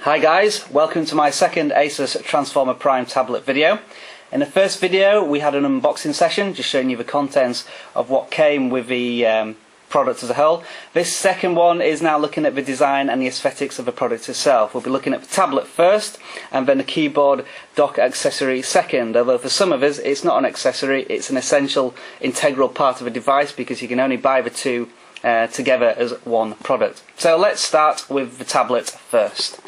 Hi guys, welcome to my second Asus Transformer Prime tablet video. In the first video we had an unboxing session just showing you the contents of what came with the product as a whole. This second one is now looking at the design and the aesthetics of the product itself. We'll be looking at the tablet first and then the keyboard dock accessory second, although for some of us it's not an accessory, it's an essential integral part of a device because you can only buy the two together as one product. So let's start with the tablet first.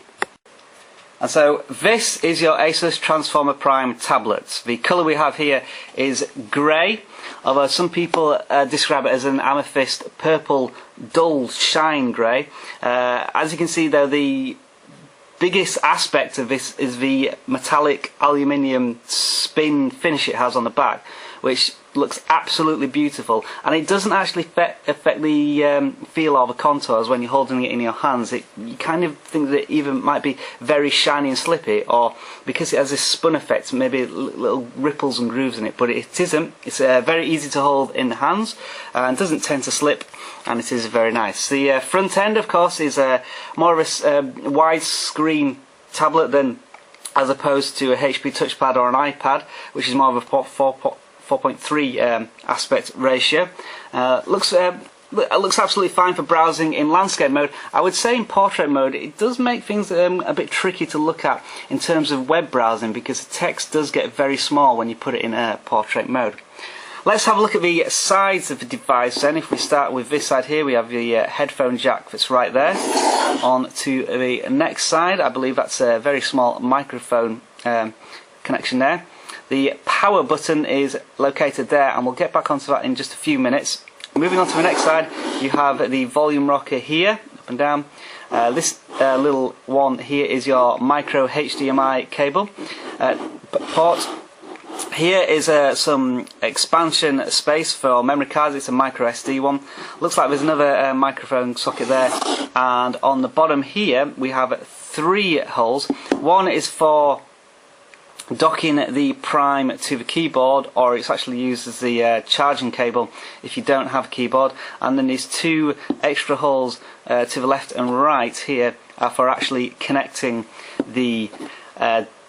And so this is your Asus Transformer Prime tablet. The colour we have here is grey, although some people describe it as an amethyst purple dull shine grey. As you can see though, the biggest aspect of this is the metallic aluminium spin finish it has on the back, which looks absolutely beautiful, and it doesn't actually affect the feel or the contours when you're holding it in your hands. You kind of think that it even might be very shiny and slippy, or because it has this spun effect, maybe little ripples and grooves in it, but it isn't. It's very easy to hold in the hands and doesn't tend to slip, and it is very nice. The front end, of course, is more of a widescreen tablet than as opposed to a HP touchpad or an iPad, which is more of a 4.3 aspect ratio. Looks absolutely fine for browsing in landscape mode. I would say in portrait mode it does make things a bit tricky to look at in terms of web browsing, because the text does get very small when you put it in portrait mode. Let's have a look at the sides of the device then. If we start with this side here, we have the headphone jack that's right there. On to the next side, I believe that's a very small microphone connection there. The power button is located there, and we'll get back onto that in just a few minutes. Moving on to the next side, you have the volume rocker here, up and down. This little one here is your micro HDMI cable port. Here is some expansion space for memory cards. It's a micro SD one. Looks like there's another microphone socket there, and on the bottom here we have 3 holes. One is for docking the Prime to the keyboard, or it's actually used as the charging cable if you don't have a keyboard, and then these 2 extra holes to the left and right here are for actually connecting the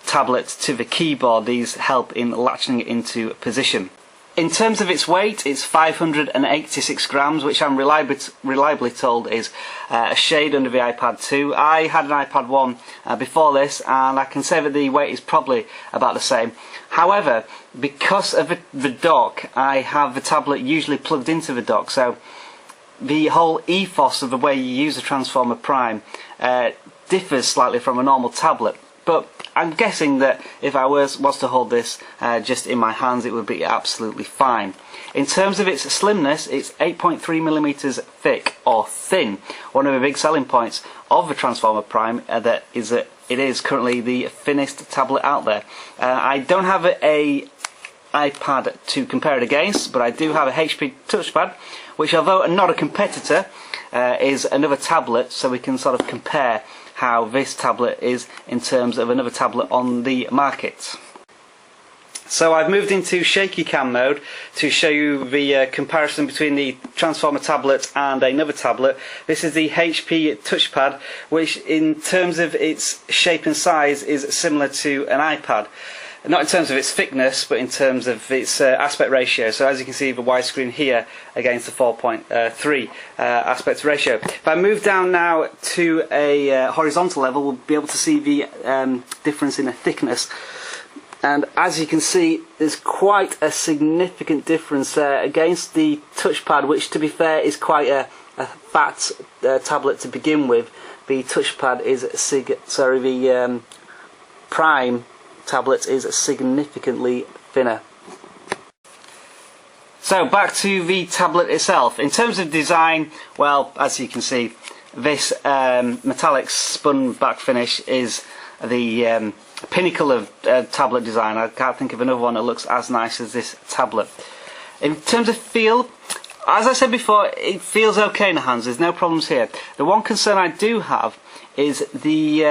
tablet to the keyboard. These help in latching it into position. In terms of its weight, it's 586 grams, which I'm reliably told is a shade under the iPad 2. I had an iPad 1 before this, and I can say that the weight is probably about the same. However, because of the dock, I have the tablet usually plugged into the dock, so the whole ethos of the way you use a Transformer Prime differs slightly from a normal tablet. But I'm guessing that if I was to hold this just in my hands, it would be absolutely fine. In terms of its slimness, it's 8.3mm thick, or thin. One of the big selling points of the Transformer Prime that it is currently the thinnest tablet out there. I don't have a iPad to compare it against, but I do have a HP touchpad, which, although not a competitor, is another tablet, so we can sort of compare how this tablet is in terms of another tablet on the market. So I've moved into shaky cam mode to show you the comparison between the Transformer tablet and another tablet. This is the HP touchpad, which in terms of its shape and size is similar to an iPad. Not in terms of its thickness, but in terms of its aspect ratio. So as you can see, the widescreen here against the 4.3 aspect ratio. If I move down now to a horizontal level, we'll be able to see the difference in the thickness. And as you can see, there's quite a significant difference there against the touchpad, which, to be fair, is quite a fat tablet to begin with. The touchpad is the Prime tablet is significantly thinner. So back to the tablet itself. In terms of design, well, as you can see, this metallic spun back finish is the pinnacle of tablet design. I can't think of another one that looks as nice as this tablet. In terms of feel, as I said before, it feels okay in the hands. There's no problems here. The one concern I do have is the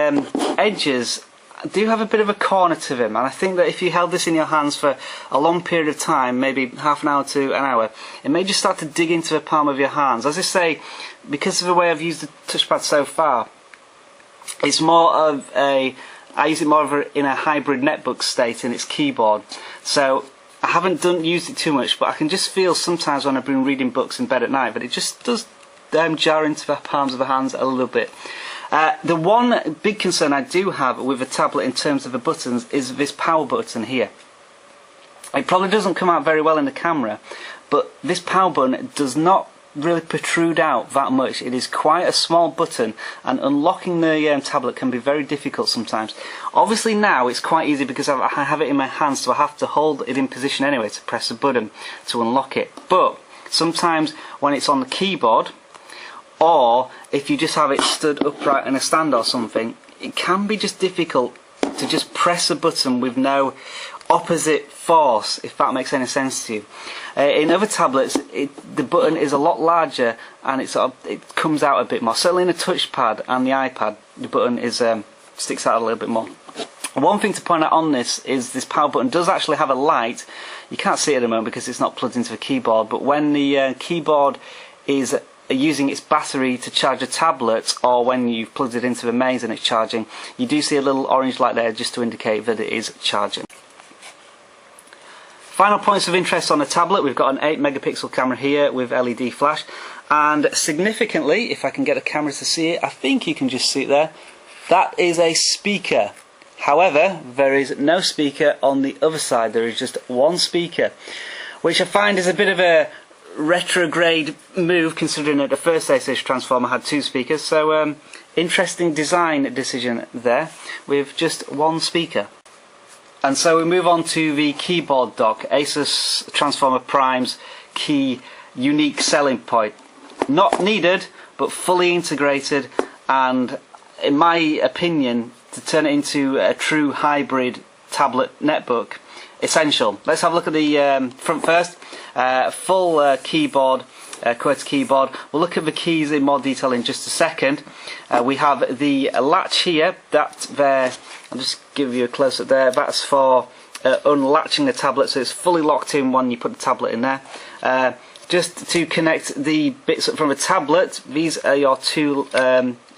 edges do have a bit of a corner to them, and I think that if you held this in your hands for a long period of time, maybe half an hour to an hour, it may just start to dig into the palm of your hands. As I say, because of the way I've used the touchpad so far, It's more of a, I use it more of in a hybrid netbook state in its keyboard. So I haven't used it too much, but I can just feel sometimes when I've been reading books in bed at night that it just does jar into the palms of the hands a little bit. The one big concern I do have with a tablet in terms of the buttons is this power button here. It probably doesn't come out very well in the camera, but this power button does not really protrude out that much. It is quite a small button, and unlocking the tablet can be very difficult sometimes. Obviously now it's quite easy because I have it in my hand, so I have to hold it in position anyway to press the button to unlock it. But sometimes when it's on the keyboard, or if you just have it stood upright in a stand or something, it can be just difficult to just press a button with no opposite force, if that makes any sense to you. In other tablets, the button is a lot larger and it comes out a bit more. Certainly in a touchpad and the iPad, the button sticks out a little bit more. One thing to point out on this is this power button does actually have a light. You can't see it at the moment because it's not plugged into the keyboard, but when the keyboard is using its battery to charge a tablet, or when you've plugged it into the mains and it's charging, you do see a little orange light there just to indicate that it is charging. Final points of interest on the tablet: we've got an 8 megapixel camera here with LED flash, and significantly, if I can get a camera to see it, I think you can just see it there, that is a speaker. However, there is no speaker on the other side. There is just one speaker, which I find is a bit of a retrograde move considering that the first Asus transformer had 2 speakers. So interesting design decision there with just one speaker. And so we move on to the keyboard dock. Asus Transformer Prime's key unique selling point. Not needed, but fully integrated, and in my opinion, to turn it into a true hybrid tablet netbook, essential. Let's have a look at the front first. Full keyboard, QWERTY keyboard. We'll look at the keys in more detail in just a second. We have the latch here. That there, I'll just give you a close up there. That's for unlatching the tablet, so it's fully locked in when you put the tablet in there. Just to connect the bits from the tablet, these are your 2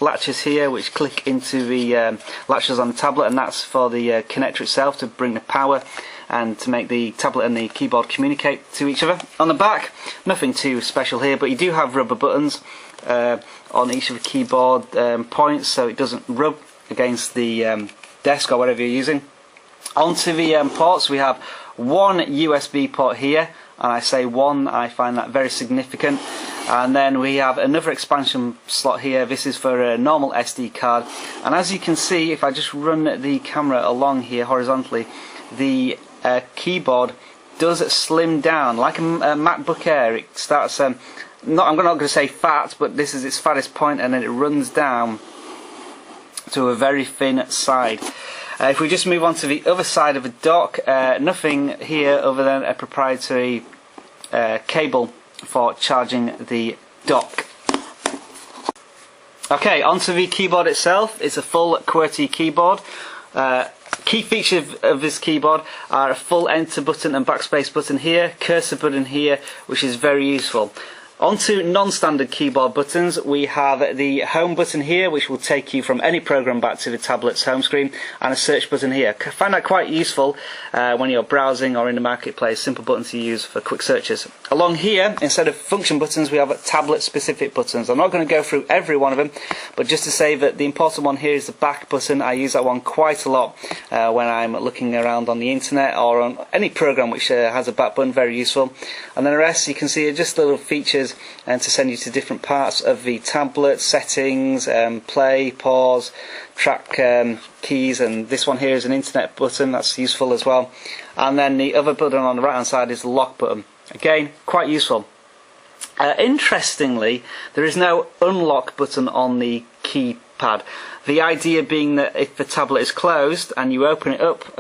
latches here, which click into the latches on the tablet, and that's for the connector itself to bring the power and to make the tablet and the keyboard communicate to each other. On the back, nothing too special here, but you do have rubber buttons on each of the keyboard points, so it doesn't rub against the desk or whatever you're using. Onto the ports, we have one USB port here, and I say one, I find that very significant. And then we have another expansion slot here. This is for a normal SD card, and as you can see, if I just run the camera along here horizontally, the keyboard does slim down like a MacBook Air. It starts, I'm not going to say fat, but this is its fattest point, and then it runs down to a very thin side. If we just move on to the other side of the dock, nothing here other than a proprietary cable for charging the dock. Okay, onto the keyboard itself. It's a full QWERTY keyboard. Key features of this keyboard are a full enter button and backspace button here, cursor button here, which is very useful. Onto non-standard keyboard buttons, we have the home button here, which will take you from any program back to the tablet's home screen, and a search button here. I find that quite useful when you're browsing or in the marketplace. Simple button to use for quick searches. Along here, instead of function buttons, we have tablet-specific buttons. I'm not going to go through every one of them, but just to say that the important one here is the back button. I use that one quite a lot when I'm looking around on the internet or on any program which has a back button. Very useful. And then the rest, you can see, are just little features and to send you to different parts of the tablet, settings, play, pause, track keys, and this one here is an internet button, that's useful as well. And then the other button on the right hand side is the lock button, again quite useful. Interestingly, there is no unlock button on the keypad. The idea being that if the tablet is closed and you open it up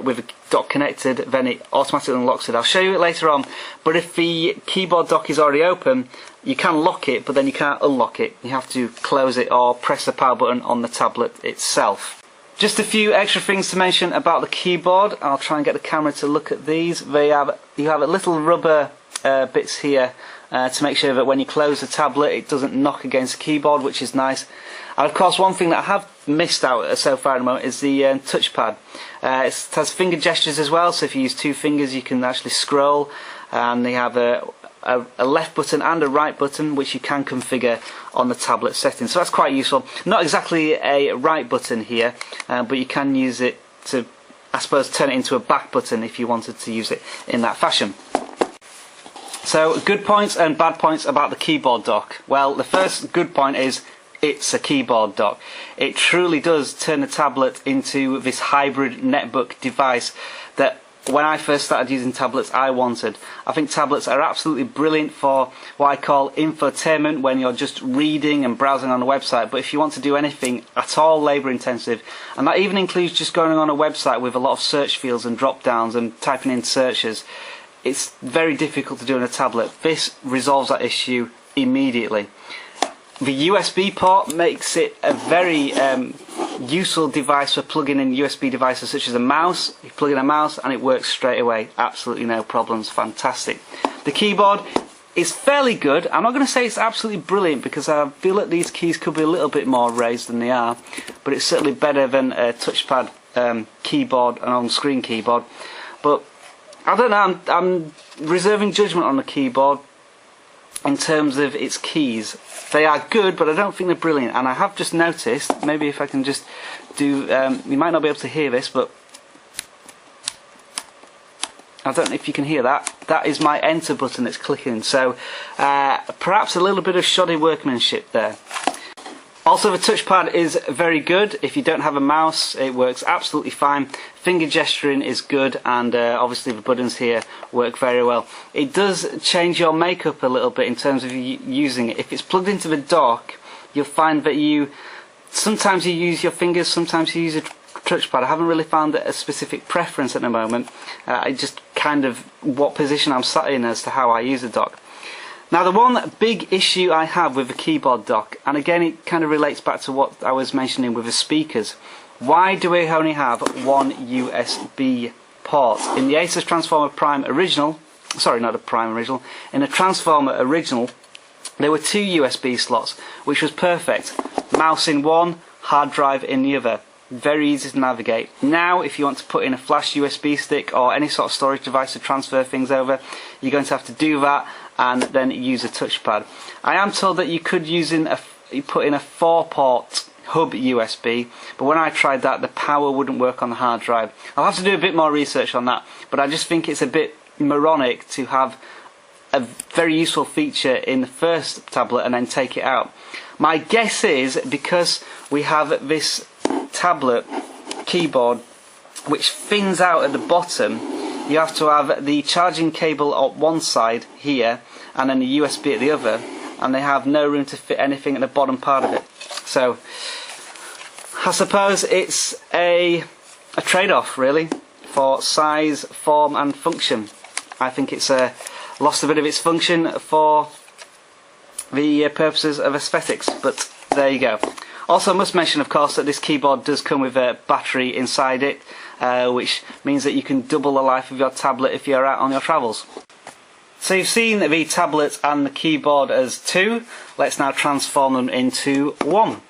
with the dock connected, then it automatically unlocks it. I'll show you it later on, but if the keyboard dock is already open, you can lock it, but then you can't unlock it. You have to close it or press the power button on the tablet itself. Just a few extra things to mention about the keyboard. I'll try and get the camera to look at these. You have a little rubber bits here to make sure that when you close the tablet it doesn't knock against the keyboard, which is nice. And of course, one thing that I have missed out so far at the moment is the touchpad. It has finger gestures as well, so if you use 2 fingers you can actually scroll, and they have a left button and a right button which you can configure on the tablet settings, so that's quite useful. Not exactly a right button here, but you can use it to, I suppose, turn it into a back button if you wanted to use it in that fashion. So, good points and bad points about the keyboard dock. Well, the first good point is it's a keyboard dock. It truly does turn the tablet into this hybrid netbook device that when I first started using tablets I wanted. I think tablets are absolutely brilliant for what I call infotainment, when you're just reading and browsing on a website, but if you want to do anything at all labour intensive, and that even includes just going on a website with a lot of search fields and drop downs and typing in searches, it's very difficult to do on a tablet. This resolves that issue immediately. The USB port makes it a very useful device for plugging in USB devices such as a mouse. You plug in a mouse and it works straight away, absolutely no problems, fantastic. The keyboard is fairly good. I'm not going to say it's absolutely brilliant because I feel that these keys could be a little bit more raised than they are, but it's certainly better than a touchpad keyboard, an on-screen keyboard. But I don't know, I'm reserving judgment on the keyboard in terms of its keys. They are good, but I don't think they're brilliant. And I have just noticed, maybe if I can just do, you might not be able to hear this, but I don't know if you can hear that. That is my enter button that's clicking. So perhaps a little bit of shoddy workmanship there. Also, the touchpad is very good. If you don't have a mouse, it works absolutely fine. Finger gesturing is good, and obviously the buttons here work very well. It does change your makeup a little bit in terms of using it. If it's plugged into the dock, you'll find that sometimes you use your fingers, sometimes you use a touchpad. I haven't really found a specific preference at the moment. I just kind of what position I'm sat in as to how I use the dock. Now, the one big issue I have with the keyboard dock, and again it kind of relates back to what I was mentioning with the speakers, why do we only have one USB port? In the Asus Transformer Prime Original, sorry, not the Prime Original, in the Transformer Original there were 2 USB slots, which was perfect. Mouse in one, hard drive in the other. Very easy to navigate. Now, if you want to put in a flash USB stick or any sort of storage device to transfer things over, you're going to have to do that and then use a touchpad. I am told that you could put in a 4-port hub USB, but when I tried that, the power wouldn't work on the hard drive. I'll have to do a bit more research on that, but I just think it's a bit moronic to have a very useful feature in the first tablet and then take it out. My guess is because we have this tablet keyboard which thins out at the bottom, you have to have the charging cable on one side here and then the USB at the other, and they have no room to fit anything at the bottom part of it. So I suppose it's a trade-off really for size, form and function. I think it's lost a bit of its function for the purposes of aesthetics, but there you go. Also, I must mention, of course, that this keyboard does come with a battery inside it, which means that you can double the life of your tablet if you're out on your travels. So you've seen the tablet and the keyboard as 2. Let's now transform them into 1.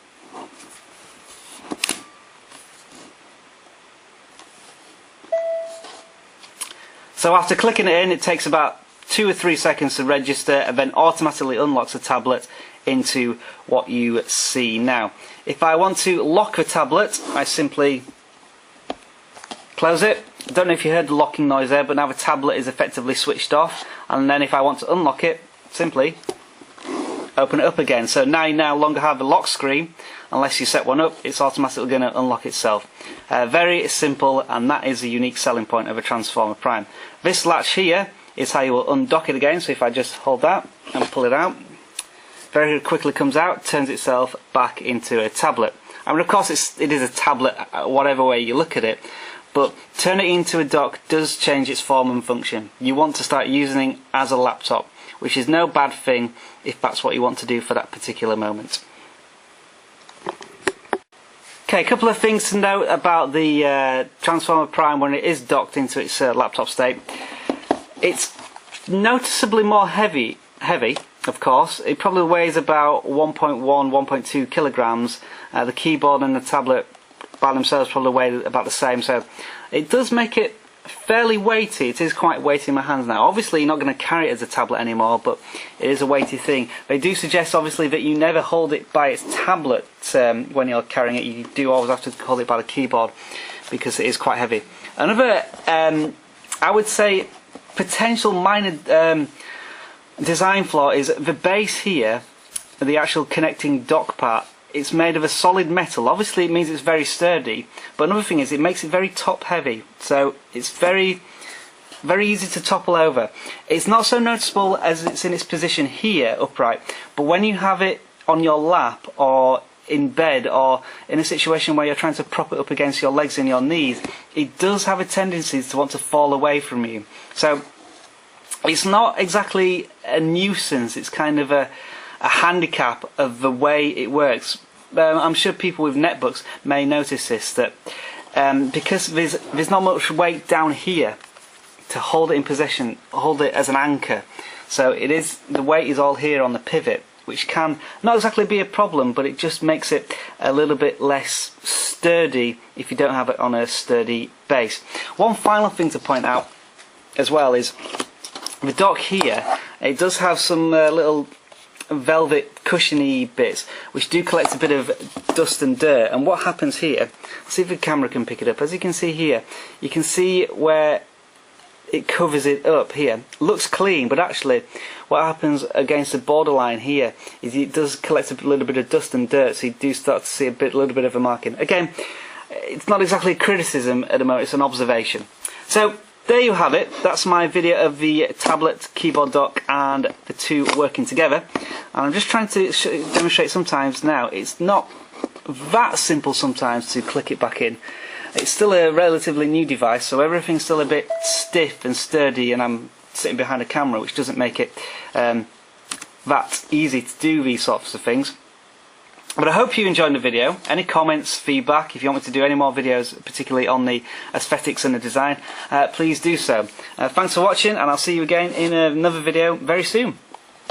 So after clicking it in, it takes about 2 or 3 seconds to register and then automatically unlocks the tablet into what you see now. If I want to lock the tablet, I simply close it. I don't know if you heard the locking noise there, but now the tablet is effectively switched off, and then if I want to unlock it, simply open it up again. So now you no longer have the lock screen. Unless you set one up, it's automatically going to unlock itself. Very simple, and that is the unique selling point of a Transformer Prime. This latch here is how you will undock it again, so if I just hold that and pull it out, very quickly comes out, turns itself back into a tablet. I mean, of course it is a tablet whatever way you look at it, but turning it into a dock does change its form and function. You want to start using it as a laptop, which is no bad thing if that's what you want to do for that particular moment. Okay, a couple of things to note about the Transformer Prime when it is docked into its laptop state. It's noticeably more heavy heavy, of course. It probably weighs about 1.1, 1.2 kilograms. The keyboard and the tablet by themselves probably weigh about the same, so it does make it fairly weighty. It is quite weighty in my hands now. Obviously you're not going to carry it as a tablet anymore, but it is a weighty thing. They do suggest obviously that you never hold it by its tablet when you're carrying it. You do always have to hold it by the keyboard because it is quite heavy. Another, I would say, potential minor design flaw is the base here, the actual connecting dock part. It's made of a solid metal. Obviously it means it's very sturdy, but another thing is it makes it very top heavy, so it's very easy to topple over. It's not so noticeable as it's in its position here upright, but when you have it on your lap or in bed or in a situation where you're trying to prop it up against your legs and your knees, it does have a tendency to want to fall away from you. So it's not exactly a nuisance, it's kind of a handicap of the way it works. I'm sure people with netbooks may notice this, that because there's not much weight down here to hold it in position, hold it as an anchor, so the weight is all here on the pivot, which can not exactly be a problem, but it just makes it a little bit less sturdy if you don't have it on a sturdy base. One final thing to point out as well is the dock here. It does have some little velvet cushiony bits which do collect a bit of dust and dirt, and what happens here, see if the camera can pick it up, as you can see here, you can see where it covers it up here. Looks clean, but actually what happens against the borderline here is it does collect a little bit of dust and dirt, so you do start to see a little bit of a marking. Again, it's not exactly a criticism at the moment, it's an observation. So there you have it. That's my video of the tablet, keyboard dock and the two working together. And I'm just trying to demonstrate sometimes now, it's not that simple sometimes to click it back in. It's still a relatively new device, so everything's still a bit stiff and sturdy, and I'm sitting behind a camera, which doesn't make it that easy to do these sorts of things. But I hope you enjoyed the video. Any comments, feedback, if you want me to do any more videos, particularly on the aesthetics and the design, please do so. Thanks for watching, and I'll see you again in another video very soon.